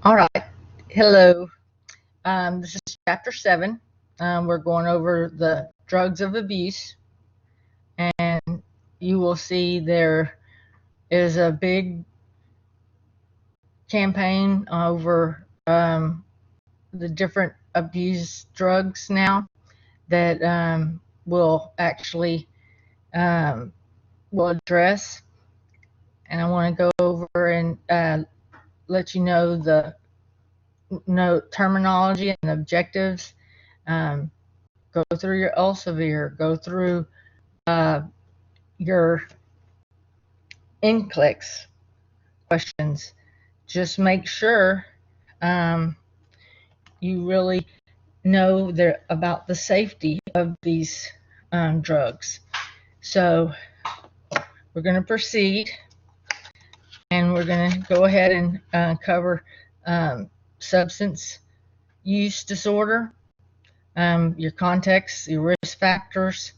All right. Hello. This is chapter 7. We're going over the drugs of abuse, and you will see there is a big campaign over the different abuse drugs now that will actually will address. And I want to go over and let you know the terminology and objectives. Go through your Elsevier, go through your NCLEX questions. Just make sure you really know about the safety of these drugs. So we're going to proceed, and we're going to go ahead and cover substance use disorder, your context, your risk factors,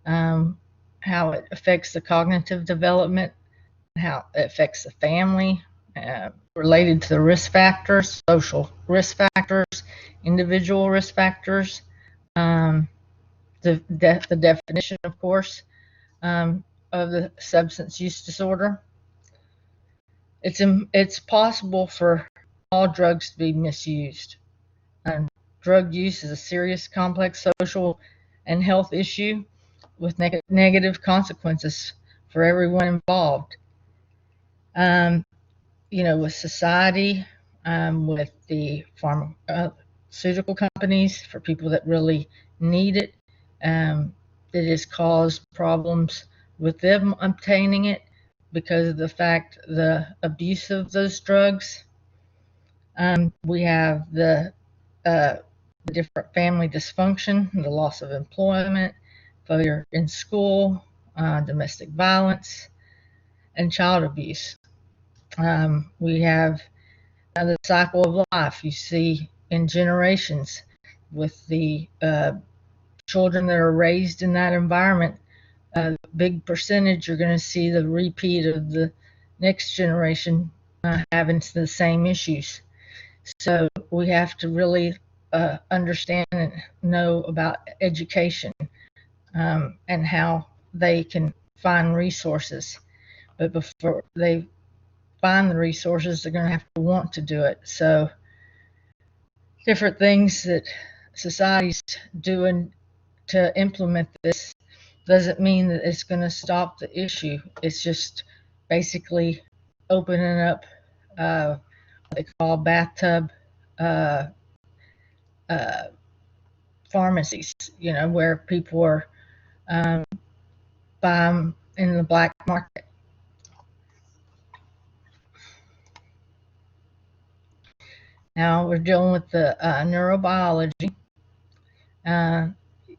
how it affects the cognitive development, how it affects the family, related to the risk factors, social risk factors, individual risk factors, the definition, of course, of the substance use disorder. It's possible for all drugs to be misused. Drug use is a serious, complex social and health issue with negative consequences for everyone involved. With society, with the pharmaceutical companies, for people that really need it. It has caused problems with them obtaining it because of the abuse of those drugs. We have the different family dysfunction, the loss of employment, failure in school, domestic violence, and child abuse. We have the cycle of life you see in generations with the children that are raised in that environment. A big percentage you're going to see the repeat of the next generation having the same issues. So we have to really understand and know about education and how they can find resources. But before they find the resources, they're going to have to want to do it. So different things that society's doing to implement this doesn't mean that it's going to stop the issue. It's just basically opening up what they call bathtub pharmacies, where people are buying in the black market. Now we're dealing with the neurobiology.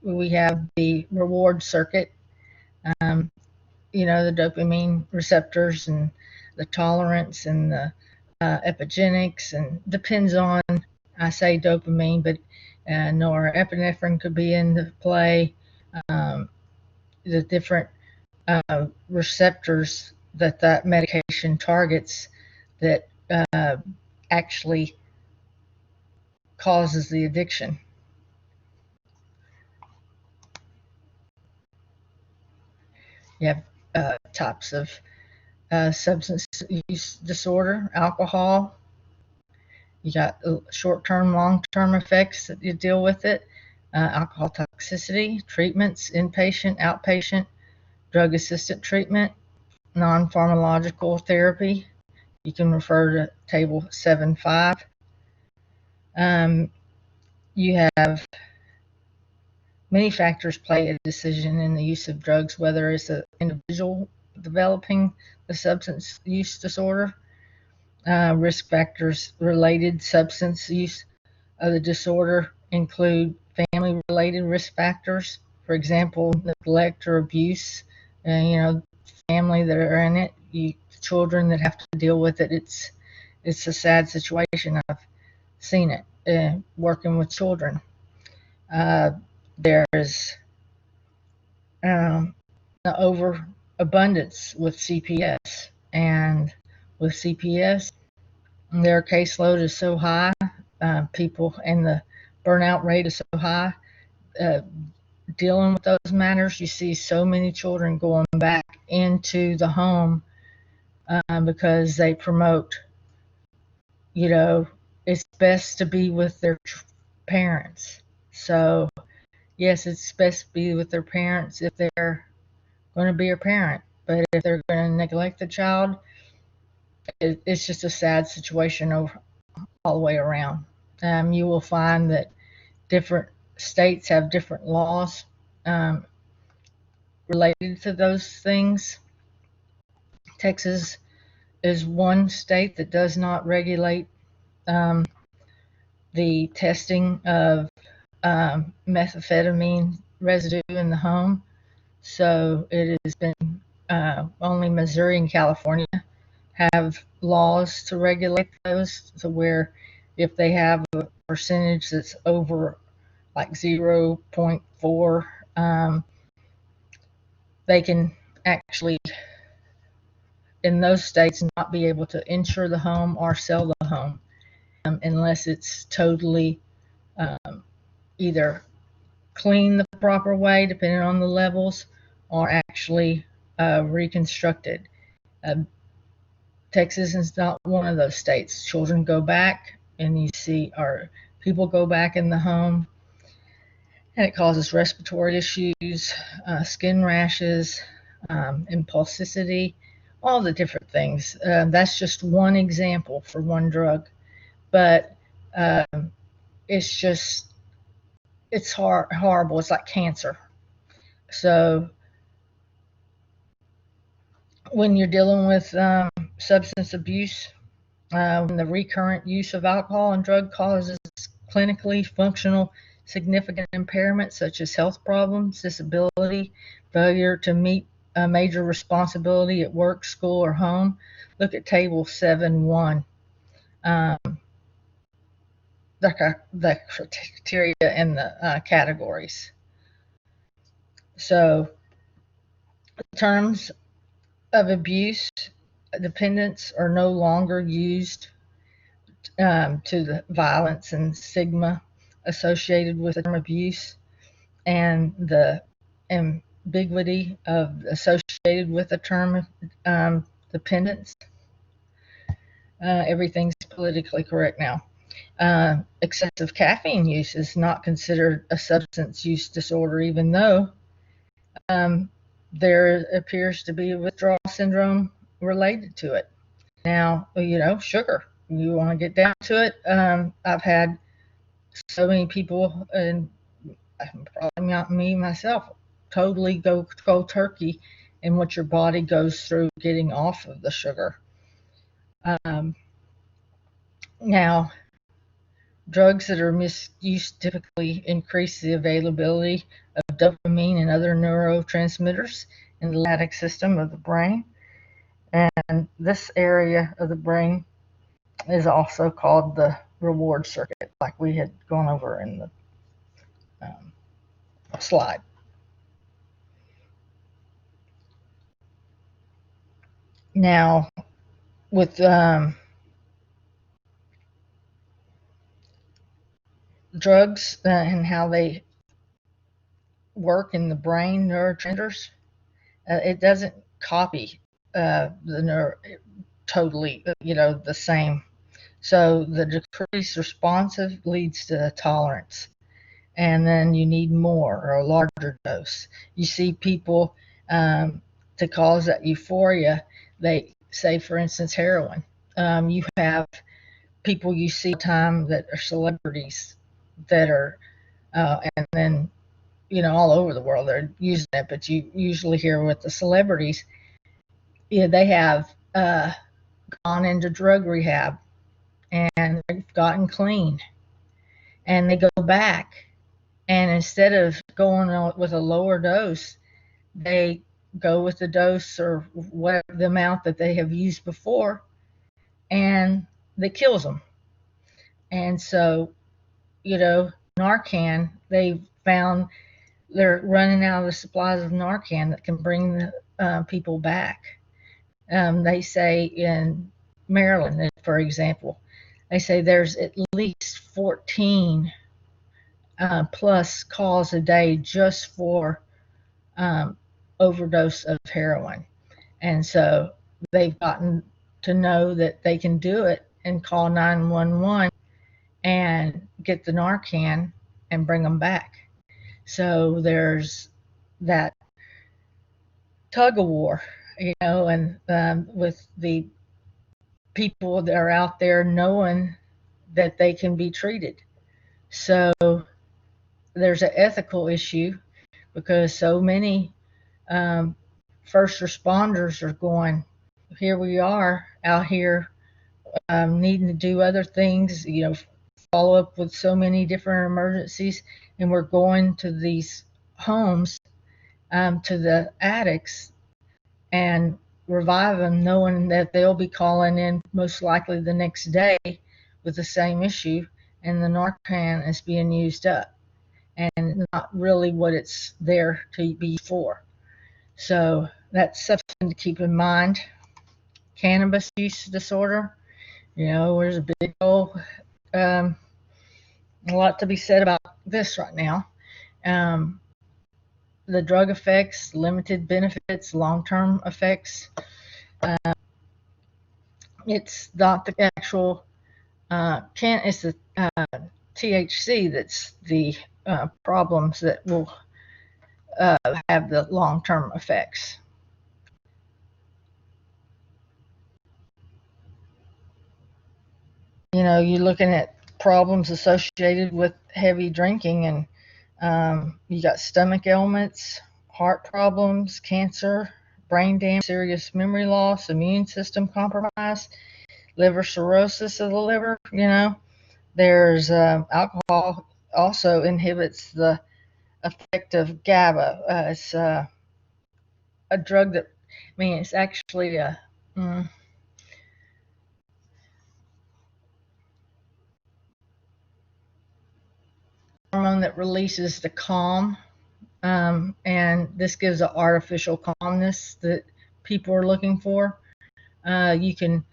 We have the reward circuit, the dopamine receptors and the tolerance and the epigenetics, and depends on, I say dopamine, but norepinephrine could be into play, the different receptors that medication targets that actually causes the addiction. You have types of substance use disorder, alcohol. You got short-term, long-term effects that you deal with it, alcohol toxicity, treatments, inpatient, outpatient, drug-assisted treatment, non-pharmacological therapy. You can refer to Table 7.5. You have many factors play a decision in the use of drugs, whether it's an individual developing the substance use disorder. Risk factors related substance use of the disorder include family-related risk factors. For example, neglect or abuse, family that are in it, children that have to deal with it. It's a sad situation. I've seen it working with children. There's the overabundance with CPS, and with CPS, Their caseload is so high, people, and the burnout rate is so high. Uh, Dealing with those matters, you see so many children going back into the home because they promote, it's best to be with their parents. So, yes, it's best to be with their parents if they're going to be a parent. But if they're going to neglect the child, it's just a sad situation all the way around. You will find that different states have different laws um, related to those things. Texas is one state that does not regulate um, the testing of methamphetamine residue in the home. So it has been only Missouri and California have laws to regulate those, to where if they have a percentage that's over like 0.4, they can actually, in those states, not be able to insure the home or sell the home unless it's totally either clean the proper way, depending on the levels, or actually reconstructed. Uh, Texas is not one of those states. Children go back, and you see, or people go back in the home, and it causes respiratory issues, skin rashes, impulsivity, all the different things. That's just one example for one drug, but it's just, it's horrible. It's like cancer. So when you're dealing with substance abuse, when the recurrent use of alcohol and drug causes clinically functional significant impairment such as health problems, disability, failure to meet a major responsibility at work, school, or home, look at Table 7.1. The criteria and the categories. So, terms of abuse, dependence are no longer used to the violence and stigma associated with the term abuse, and the ambiguity associated with the term dependence. Everything's politically correct now. Excessive caffeine use is not considered a substance use disorder, even though there appears to be a withdrawal syndrome related to it. Now, sugar, you want to get down to it. I've had so many people, and probably not me myself, totally go cold turkey in what your body goes through getting off of the sugar. Now, drugs that are misused typically increase the availability of dopamine and other neurotransmitters in the limbic system of the brain. And this area of the brain is also called the reward circuit, like we had gone over in the slide. Now, with drugs and how they work in the brain, neurotransmitters, it doesn't copy totally, the same. So the decreased responsive leads to tolerance, and then you need more or a larger dose. You see people to cause that euphoria. They say, for instance, heroin. You have people you see all the time that are celebrities that are, and then all over the world they're using it, but you usually hear with the celebrities, they have gone into drug rehab and they've gotten clean, and they go back, and instead of going with a lower dose, they go with the dose or whatever the amount that they have used before, and that kills them. And so, Narcan, they found they're running out of the supplies of Narcan that can bring the people back. They say in Maryland, for example, they say there's at least 14 plus calls a day just for overdose of heroin. And so they've gotten to know that they can do it and call 911 and get the Narcan and bring them back. So there's that tug of war, and with the people that are out there knowing that they can be treated. So there's an ethical issue because so many first responders are going, here we are out here needing to do other things, follow up with so many different emergencies, and we're going to these homes, to the addicts, and revive them, knowing that they'll be calling in most likely the next day with the same issue, and the Narcan is being used up and not really what it's there to be for. So that's something to keep in mind. Cannabis use disorder, there's a big old, a lot to be said about this right now. The drug effects, limited benefits, long-term effects. It's not the actual it's the THC that's the problems that will have the long-term effects. You're looking at problems associated with heavy drinking, and you got stomach ailments, heart problems, cancer, brain damage, serious memory loss, immune system compromise, liver cirrhosis of the liver. There's alcohol also inhibits the effect of GABA. It's a drug that, it's actually a hormone that releases the calm, and this gives an artificial calmness that people are looking for. You can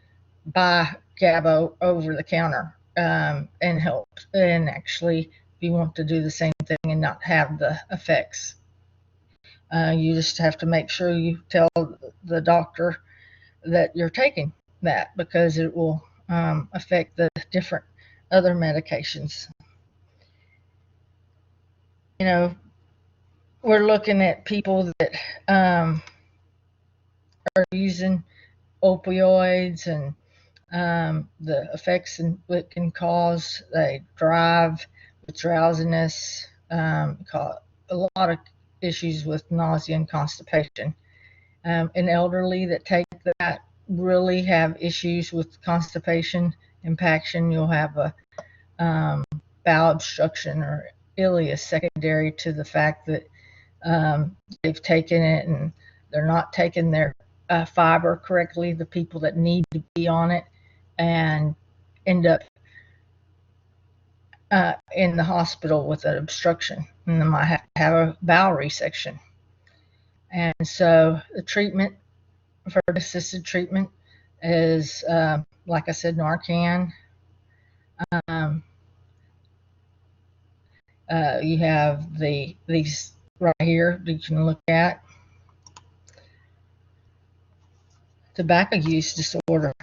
buy GABA over the counter and help, and actually, if you want to do the same thing and not have the effects, you just have to make sure you tell the doctor that you're taking that, because it will affect the different other medications. We're looking at people that are using opioids, and the effects it can cause. They drive with drowsiness, a lot of issues with nausea and constipation. And elderly that take that really have issues with constipation, impaction. You'll have a bowel obstruction or ileus secondary to the fact that they've taken it and they're not taking their fiber correctly, the people that need to be on it, and end up in the hospital with an obstruction, and they might have a bowel resection. And so the treatment for assisted treatment is, like I said, Narcan. You have these right here that you can look at. Tobacco use disorder,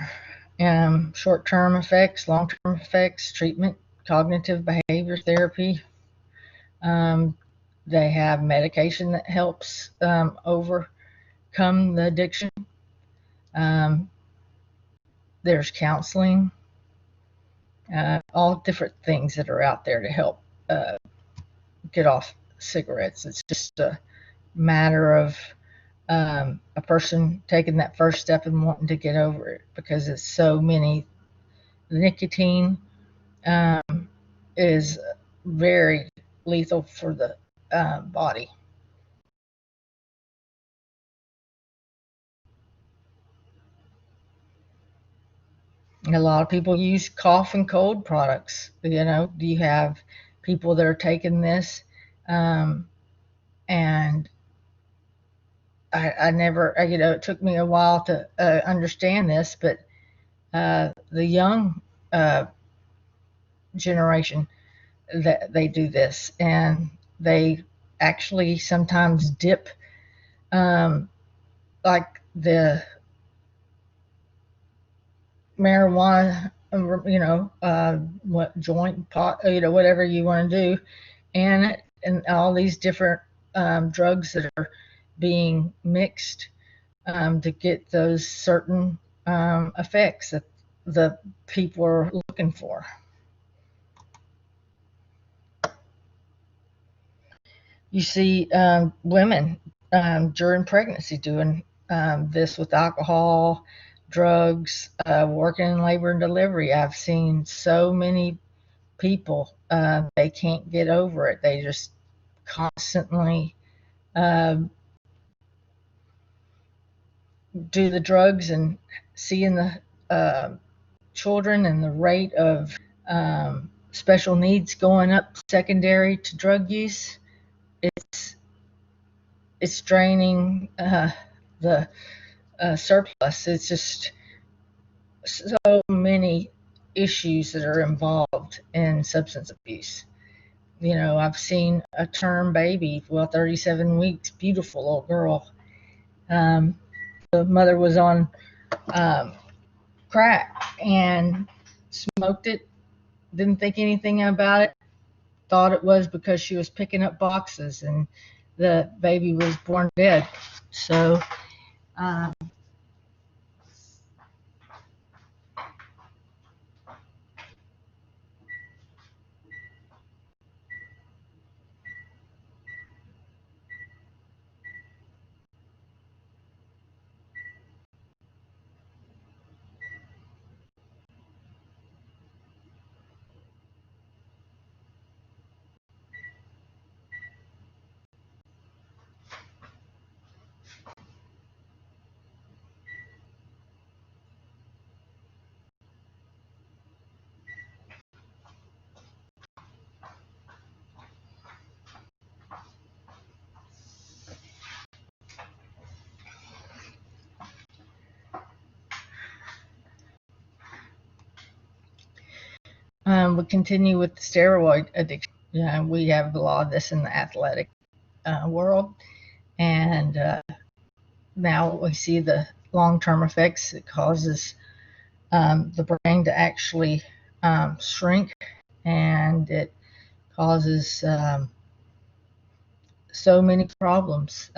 short-term effects, long-term effects, treatment, cognitive behavior therapy. They have medication that helps overcome the addiction. There's counseling, all different things that are out there to help get off cigarettes. It's just a matter of a person taking that first step and wanting to get over it, because it's so many. Nicotine is very lethal for the body. A lot of people use cough and cold products. You have people that are taking this, and I never, it took me a while to understand this, but the young generation that they do this, and they actually sometimes dip like the marijuana, what joint pot, whatever you want to do, and all these different drugs that are being mixed to get those certain effects that the people are looking for. You see women during pregnancy doing this with alcohol, drugs, working in labor and delivery. I've seen so many people, they can't get over it. They just constantly uh, do the drugs, and seeing the children and the rate of special needs going up secondary to drug use. It's draining the surplus. It's just so many issues that are involved in substance abuse. I've seen a term baby, 37 weeks, beautiful little girl. The mother was on um, crack and smoked it, didn't think anything about it, thought it was because she was picking up boxes, and the baby was born dead. So um, we continue with the steroid addiction. We have a lot of this in the athletic world, and now we see the long-term effects. It causes the brain to actually shrink, and it causes so many problems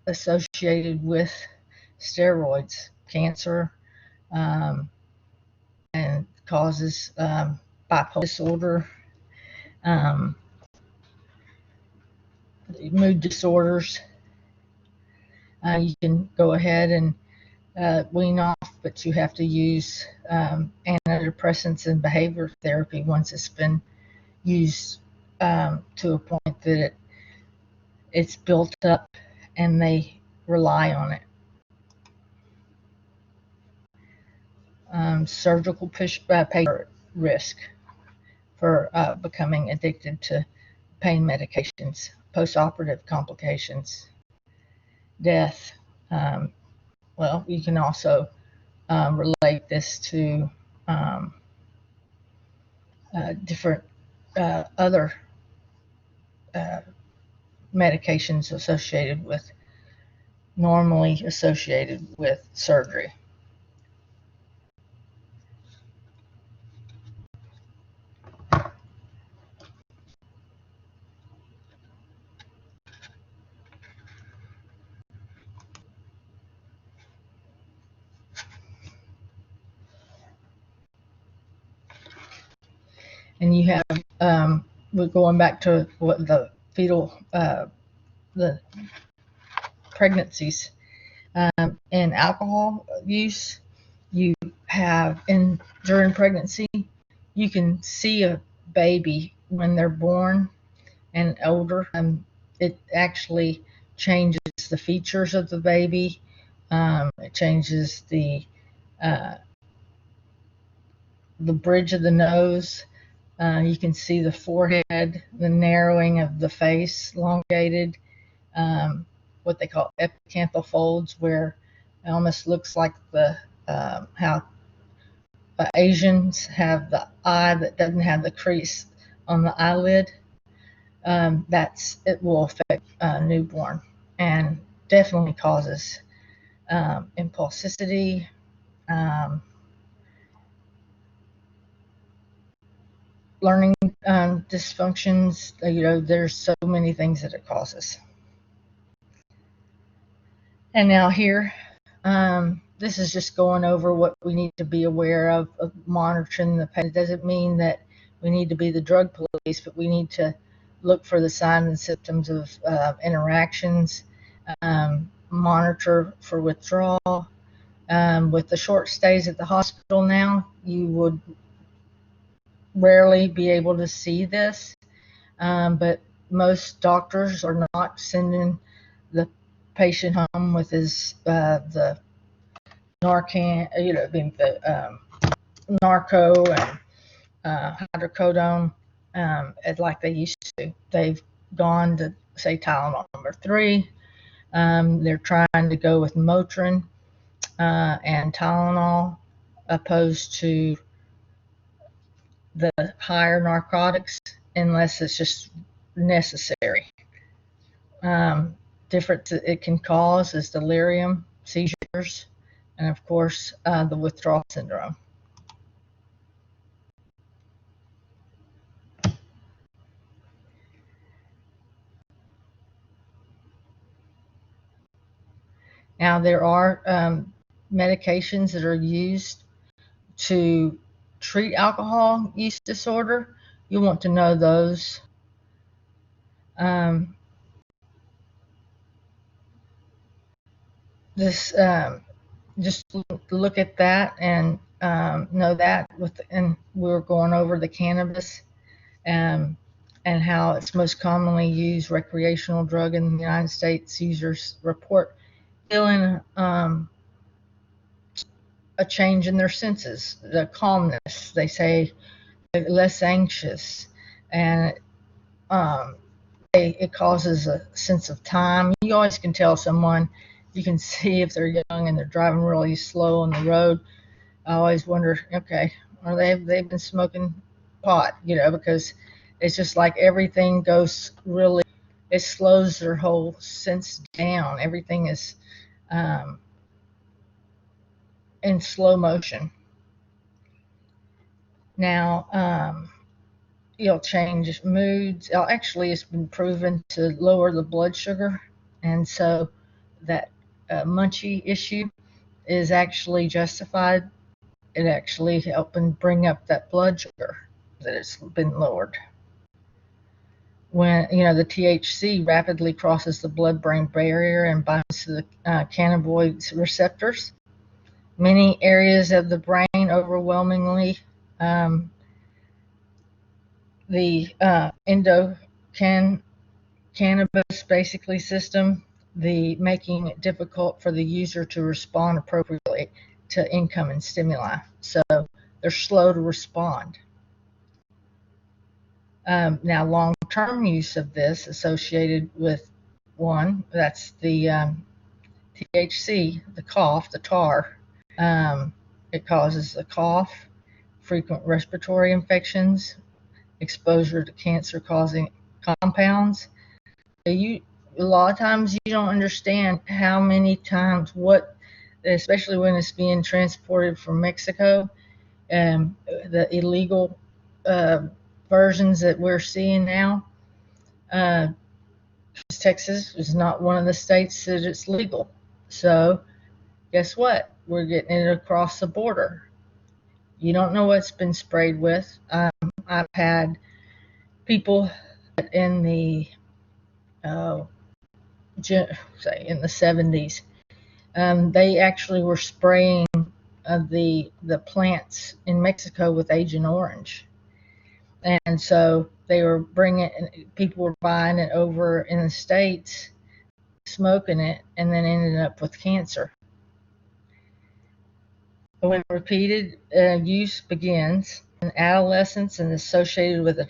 associated with steroids, cancer, and causes bipolar disorder, um, mood disorders. You can go ahead and wean off, but you have to use antidepressants and behavior therapy once it's been used to a point that it's built up and they rely on it. Surgical patient risk for becoming addicted to pain medications, postoperative complications, death. Well, you can also relate this to different other medications normally associated with surgery. And you have, we're going back to what the fetal, the pregnancies, and alcohol use. You have during pregnancy, you can see a baby when they're born and older. It actually changes the features of the baby. It changes uh, the bridge of the nose. You can see the forehead, the narrowing of the face, elongated, what they call epicanthal folds, where it almost looks like how Asians have the eye that doesn't have the crease on the eyelid. It will affect newborn and definitely causes impulsivity, learning dysfunctions. There's so many things that it causes. And now here, this is just going over what we need to be aware of monitoring the patient. It doesn't mean that we need to be the drug police, but we need to look for the signs and symptoms of interactions, monitor for withdrawal. With the short stays at the hospital now, you would rarely be able to see this, but most doctors are not sending the patient home with his the Narcan, the Narco and hydrocodone, like they used to. They've gone to, say, Tylenol number 3. They're trying to go with Motrin and Tylenol, opposed to the higher narcotics, unless it's just necessary. Different it can cause is delirium, seizures, and of course the withdrawal syndrome. Now there are medications that are used to treat alcohol use disorder. You want to know those. Just look at that and know that. And we're going over the cannabis and how it's most commonly used recreational drug in the United States. Users report feeling a change in their senses, the calmness. They say less anxious, and it causes a sense of time. You always can tell someone. You can see if they're young and they're driving really slow on the road. I always wonder, okay, they've been smoking pot, because it's just like everything goes really, it slows their whole sense down. Everything is in slow motion. Now, it'll change moods. Actually, it's been proven to lower the blood sugar, and so that munchy issue is actually justified. It actually helping bring up that blood sugar, that it's been lowered. When the THC rapidly crosses the blood-brain barrier and binds to the cannabinoid receptors, many areas of the brain, overwhelmingly the endocannabis basically system, making it difficult for the user to respond appropriately to income and stimuli. So they're slow to respond. Now, long-term use of this associated with that's the THC, the cough, the tar. It causes a cough, frequent respiratory infections, exposure to cancer-causing compounds. A lot of times you don't understand how many times especially when it's being transported from Mexico, the illegal versions that we're seeing now. Texas is not one of the states that it's legal. So guess what? We're getting it across the border. You don't know what's been sprayed with. I've had people in the say in the 70s, they actually were spraying the plants in Mexico with Agent Orange, and so people were buying it over in the States, smoking it, and then ended up with cancer. When repeated use begins in adolescence and is associated with a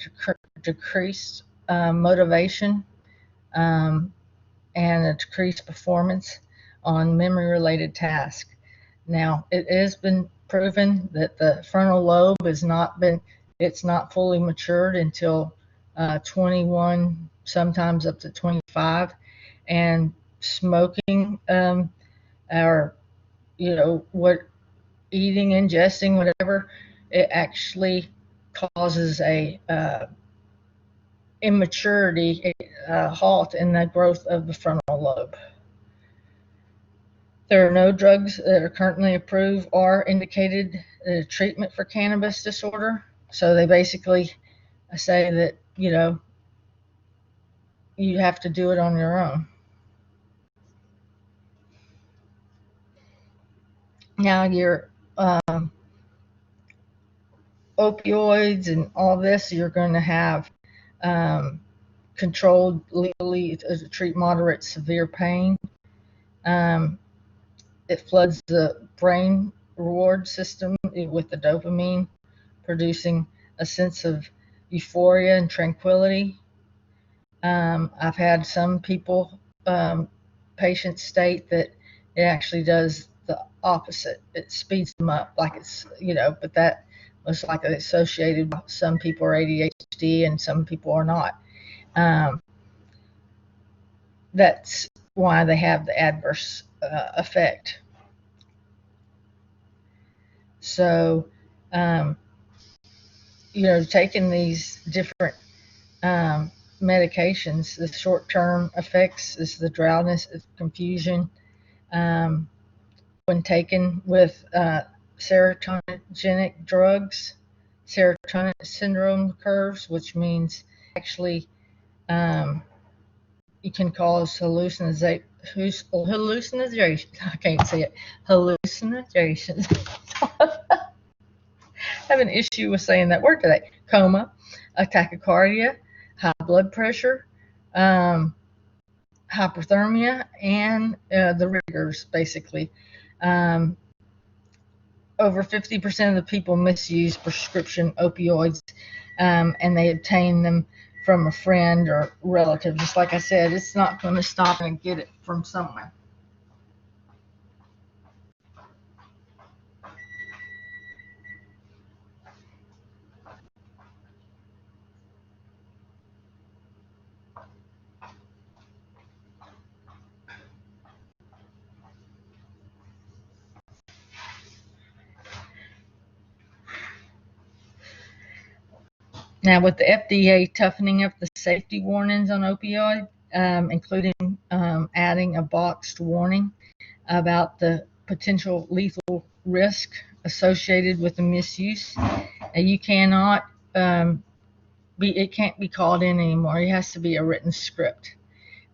decreased motivation and a decreased performance on memory-related tasks. Now, it has been proven that the frontal lobe it's not fully matured until 21, sometimes up to 25, and smoking, or what eating, ingesting, whatever, it actually causes a immaturity, a halt in the growth of the frontal lobe. There are no drugs that are currently approved or indicated treatment for cannabis disorder. So they basically say that, you have to do it on your own. Now, your opioids and all this, you're going to have controlled legally to treat moderate severe pain. It floods the brain reward system with the dopamine, producing a sense of euphoria and tranquility. I've had some patients state that it actually does the opposite. It speeds them up, like but that was like associated. Some people are ADHD and some people are not. That's why they have the adverse effect. So, taking these different medications, the short-term effects is the drowsiness, confusion. When taken with serotoninergic drugs, serotonin syndrome occurs, which means actually it can cause hallucination. I can't say it. Hallucinations. I have an issue with saying that word today. Coma, tachycardia, high blood pressure, hyperthermia, and the rigors, basically. Over 50% of the people misuse prescription opioids, and they obtain them from a friend or relative. Just like I said, it's not going to stop and get it from somewhere. Now, with the FDA toughening up the safety warnings on opioid, including adding a boxed warning about the potential lethal risk associated with the misuse, you cannot it can't be called in anymore. It has to be a written script,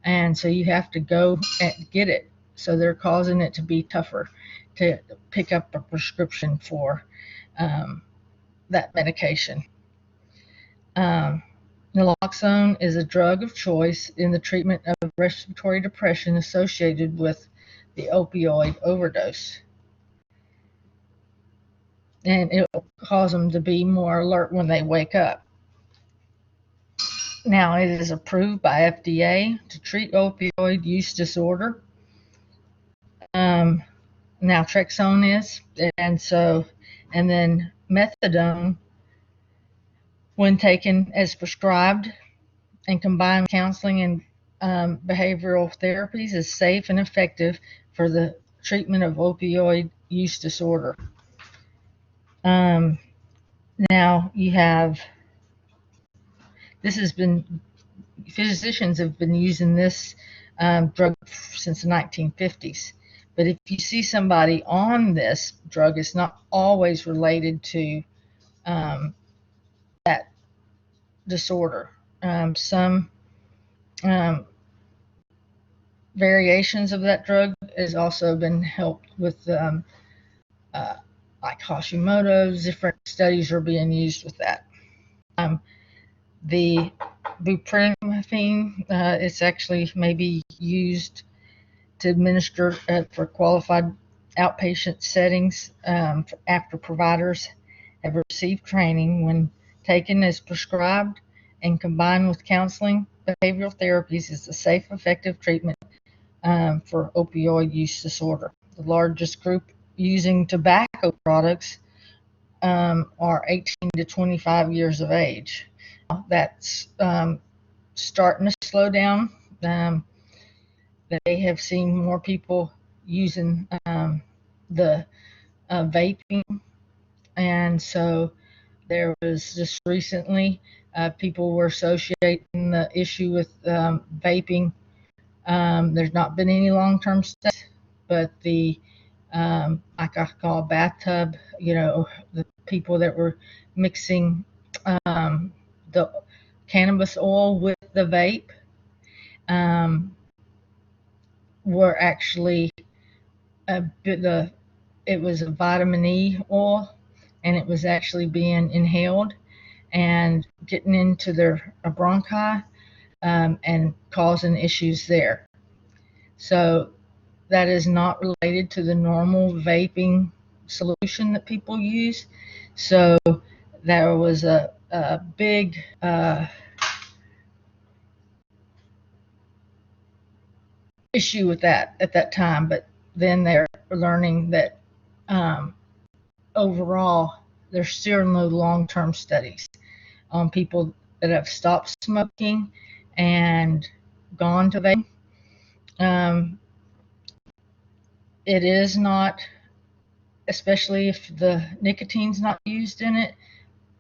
and so you have to go and get it. So they're causing it to be tougher to pick up a prescription for that medication. Naloxone is a drug of choice in the treatment of respiratory depression associated with the opioid overdose. And it will cause them to be more alert when they wake up. Now, it is approved by FDA to treat opioid use disorder. Naltrexone is, and then methadone, when taken as prescribed and combined with counseling and behavioral therapies, is safe and effective for the treatment of opioid use disorder. Now you have, physicians have been using this drug since the 1950s. But if you see somebody on this drug, it's not always related to that disorder. Some variations of that drug has also been helped with like Hashimoto's. Different studies are being used with that. The buprenorphine, it's actually maybe used to administer for qualified outpatient settings after providers have received training. When taken as prescribed and combined with counseling, behavioral therapies is a safe, effective treatment for opioid use disorder. The largest group using tobacco products are 18 to 25 years of age. That's starting to slow down. They have seen more people using the vaping, and so there was just recently people were associating the issue with vaping. There's not been any long-term studies, but the like I call bathtub, the people that were mixing the cannabis oil with the vape were actually it was a vitamin E oil, and it was actually being inhaled and getting into their bronchi and causing issues there. So that is not related to the normal vaping solution that people use. So there was a big issue with that at that time, but then they're learning that overall there's still no long-term studies on people that have stopped smoking and gone to vaping. It is not, especially if the nicotine's not used in it,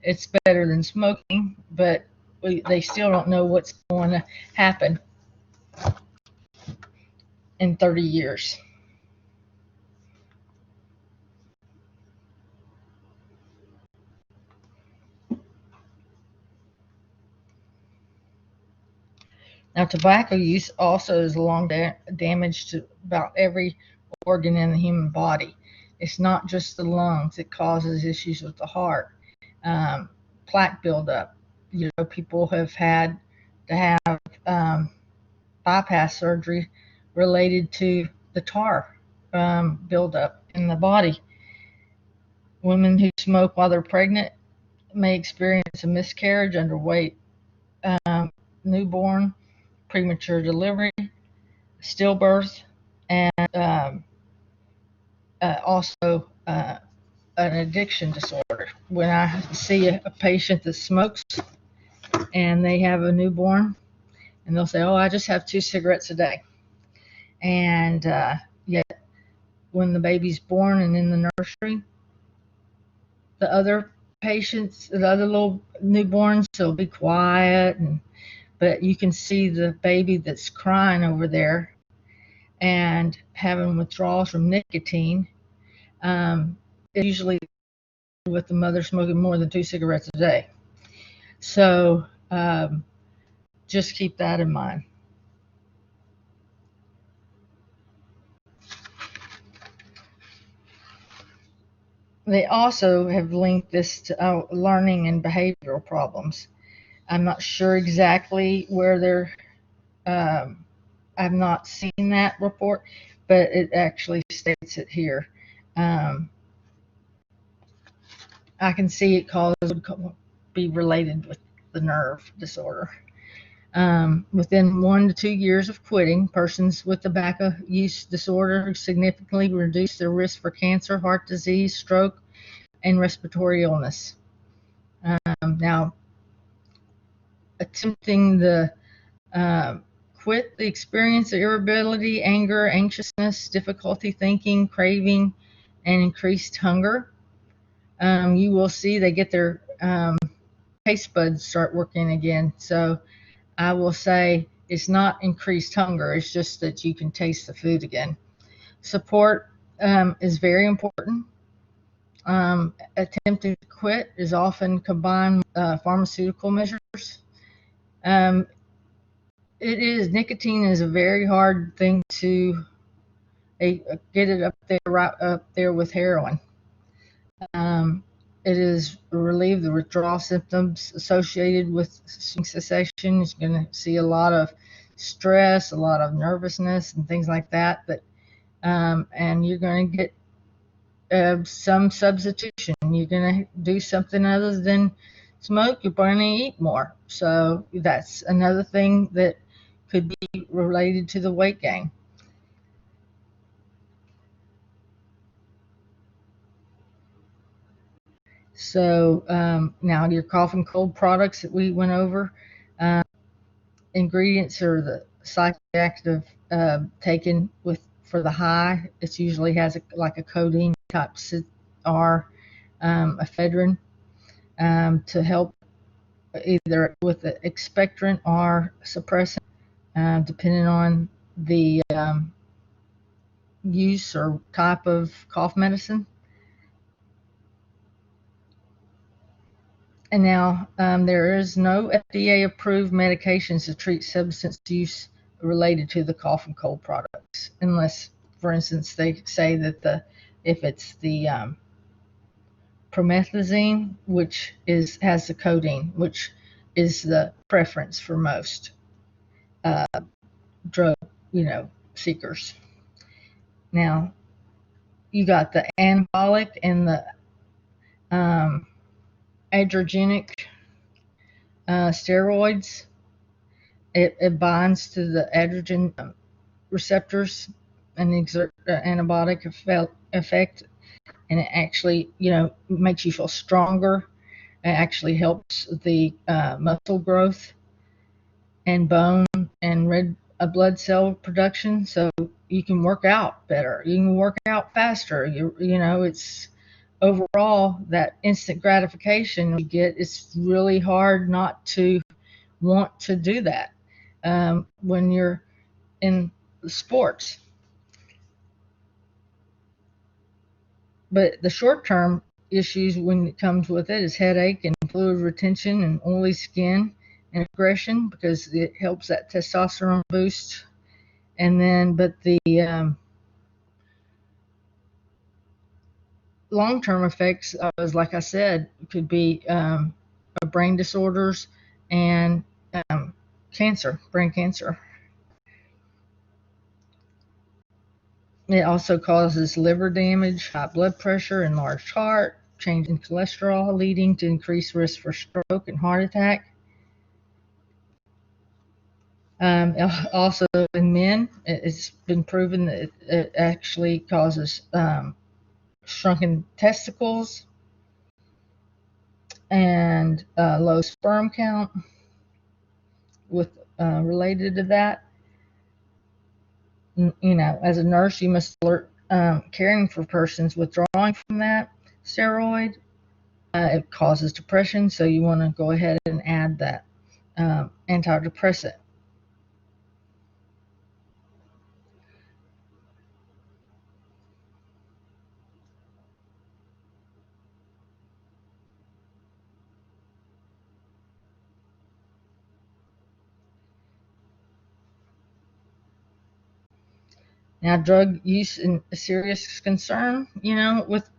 it's better than smoking, but they still don't know what's going to happen in 30 years. Now, tobacco use also is long damage to about every organ in the human body. It's not just the lungs. It causes issues with the heart, plaque buildup. People have had to have bypass surgery related to the tar buildup in the body. Women who smoke while they're pregnant may experience a miscarriage, underweight, newborn, premature delivery, stillbirth, and also an addiction disorder. When I see a patient that smokes and they have a newborn, and they'll say, "Oh, I just have 2 cigarettes a day," and yet when the baby's born and in the nursery, the other patients, the other little newborns, will be quiet, but you can see the baby that's crying over there and having withdrawals from nicotine. It's usually with the mother smoking more than 2 cigarettes a day. So just keep that in mind. They also have linked this to learning and behavioral problems. I'm not sure exactly where they're, I've not seen that report, but it actually states it here. I can see it would be related with the nerve disorder. Within 1 to 2 years of quitting, persons with tobacco use disorder significantly reduce their risk for cancer, heart disease, stroke, and respiratory illness. Now, attempting the quit the experience of irritability, anger, anxiousness, difficulty thinking, craving, and increased hunger. You will see they get their taste buds start working again. So I will say it's not increased hunger. It's just that you can taste the food again. Support is very important. Attempting to quit is often combined with pharmaceutical measures. Nicotine is a very hard thing to get it up there, right up there with heroin. It is relieve the withdrawal symptoms associated with cessation. You're going to see a lot of stress, a lot of nervousness, and things like that. And you're going to get some substitution. You're going to do something other than smoke. You're going to eat more. So that's another thing that could be related to the weight gain. So now your cough and cold products that we went over, ingredients are the psychoactive taken with for the high. It usually has like a codeine type or ephedrine to help either with the expectorant or suppressant, depending on the use or type of cough medicine. And now there is no FDA-approved medications to treat substance use related to the cough and cold products, unless, for instance, they say that if it's the promethazine, which has the codeine, which is the preference for most drug, seekers. Now, you got the anabolic and the adrenergic steroids. It binds to the androgen receptors and exert antibiotic effect, and it actually, makes you feel stronger. It actually helps the muscle growth and bone and red blood cell production, so you can work out better. You can work out faster. It's overall that instant gratification we get. It's really hard not to want to do that when you're in sports. But the short-term issues when it comes with it is headache and fluid retention and oily skin and aggression, because it helps that testosterone boost. And then, but the long-term effects, like I said, could be brain disorders and cancer, brain cancer. It also causes liver damage, high blood pressure, enlarged heart, change in cholesterol, leading to increased risk for stroke and heart attack. Also, in men, it's been proven that it actually causes shrunken testicles and low sperm count. With related to that, as a nurse, you must alert caring for persons withdrawing from that steroid. It causes depression, so you want to go ahead and add that antidepressant. Now, drug use is a serious concern, with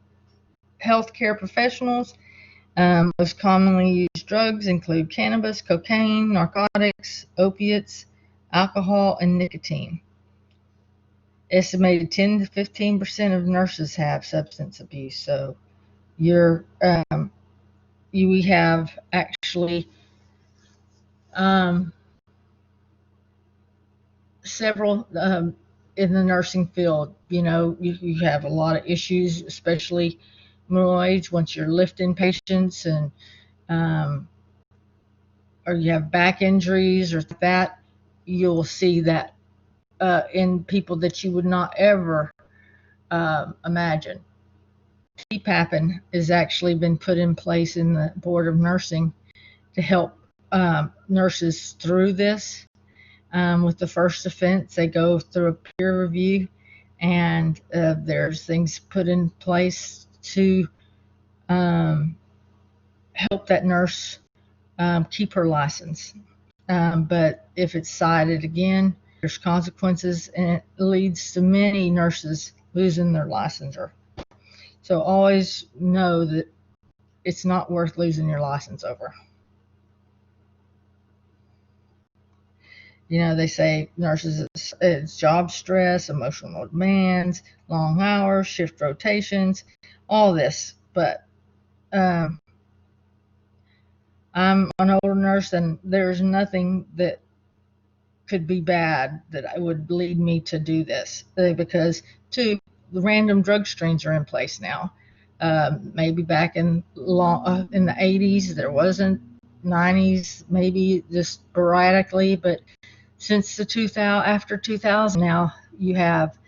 healthcare professionals. Most commonly used drugs include cannabis, cocaine, narcotics, opiates, alcohol, and nicotine. Estimated 10 to 15% of nurses have substance abuse. So we have actually several in the nursing field. You have a lot of issues, especially middle age, once you're lifting patients and or you have back injuries or that, you'll see that in people that you would not ever imagine. CPAPing has actually been put in place in the Board of Nursing to help nurses through this. With the first offense, they go through a peer review, and there's things put in place to help that nurse keep her license. But if it's cited again, there's consequences, and it leads to many nurses losing their licensure. So always know that it's not worth losing your license over. They say nurses, it's job stress, emotional demands, long hours, shift rotations, all this. But I'm an older nurse, and there's nothing that could be bad that would lead me to do this, because two, the random drug screens are in place now. Maybe back in the 80s, there wasn't. 90s, maybe just sporadically, but since the 2000, after 2000, now you have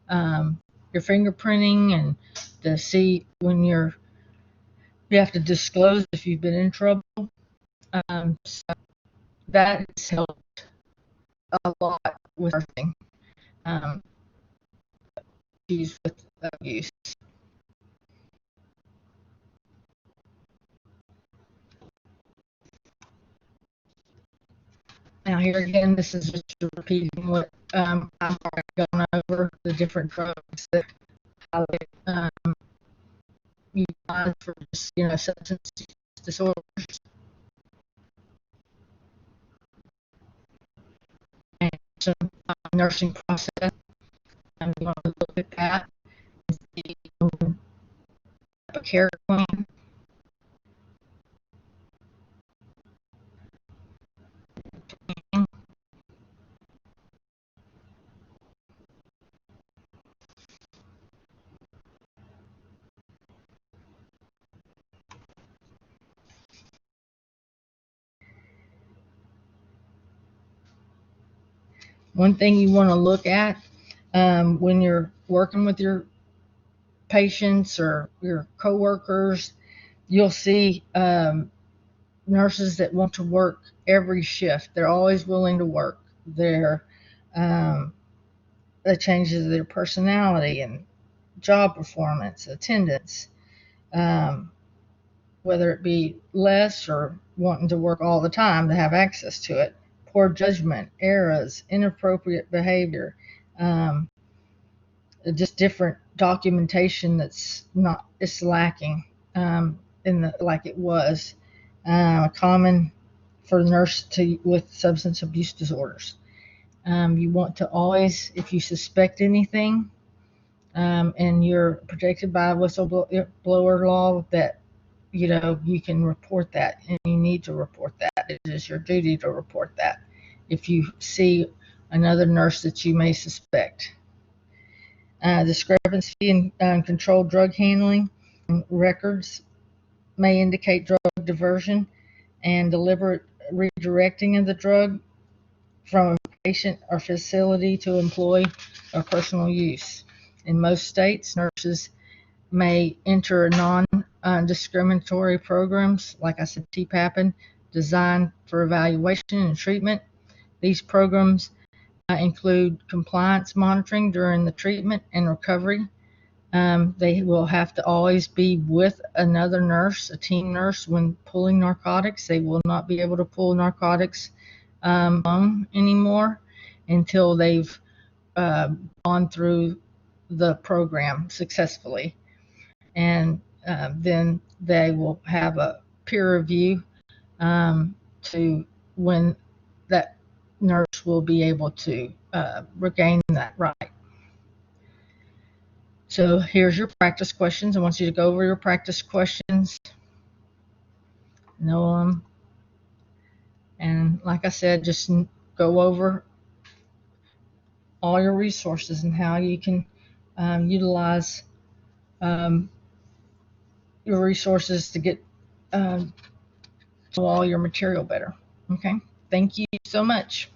your fingerprinting and to see when you have to disclose if you've been in trouble. So that has helped a lot with nursing issues with abuse. Now here again, this is just repeating what I've already gone over, the different drugs that you find for just, substance disorders. And some nursing process. I'm going to look at that and see a care plan. One thing you want to look at when you're working with your patients or your coworkers, you'll see nurses that want to work every shift. They're always willing to work. That changes their personality and job performance, attendance, whether it be less or wanting to work all the time to have access to it. Poor judgment, errors, inappropriate behavior, just different documentation it's lacking like it was common for nurse with substance abuse disorders. You want to always, if you suspect anything, and you're protected by whistleblower law, that you can report that, and you need to report that. It is your duty to report that if you see another nurse that you may suspect. Discrepancy in controlled drug handling records may indicate drug diversion and deliberate redirecting of the drug from a patient or facility to employee or personal use. In most states, nurses may enter non-discriminatory programs, like I said, TPAPPing, designed for evaluation and treatment. These programs include compliance monitoring during the treatment and recovery. They will have to always be with another nurse, a team nurse, when pulling narcotics. They will not be able to pull narcotics alone anymore until they've gone through the program successfully. And then they will have a peer review to when that nurse will be able to regain that right. So here's your practice questions. I want you to go over your practice questions, know them, and like I said, just go over all your resources and how you can utilize your resources to get all your material better. Okay, thank you so much.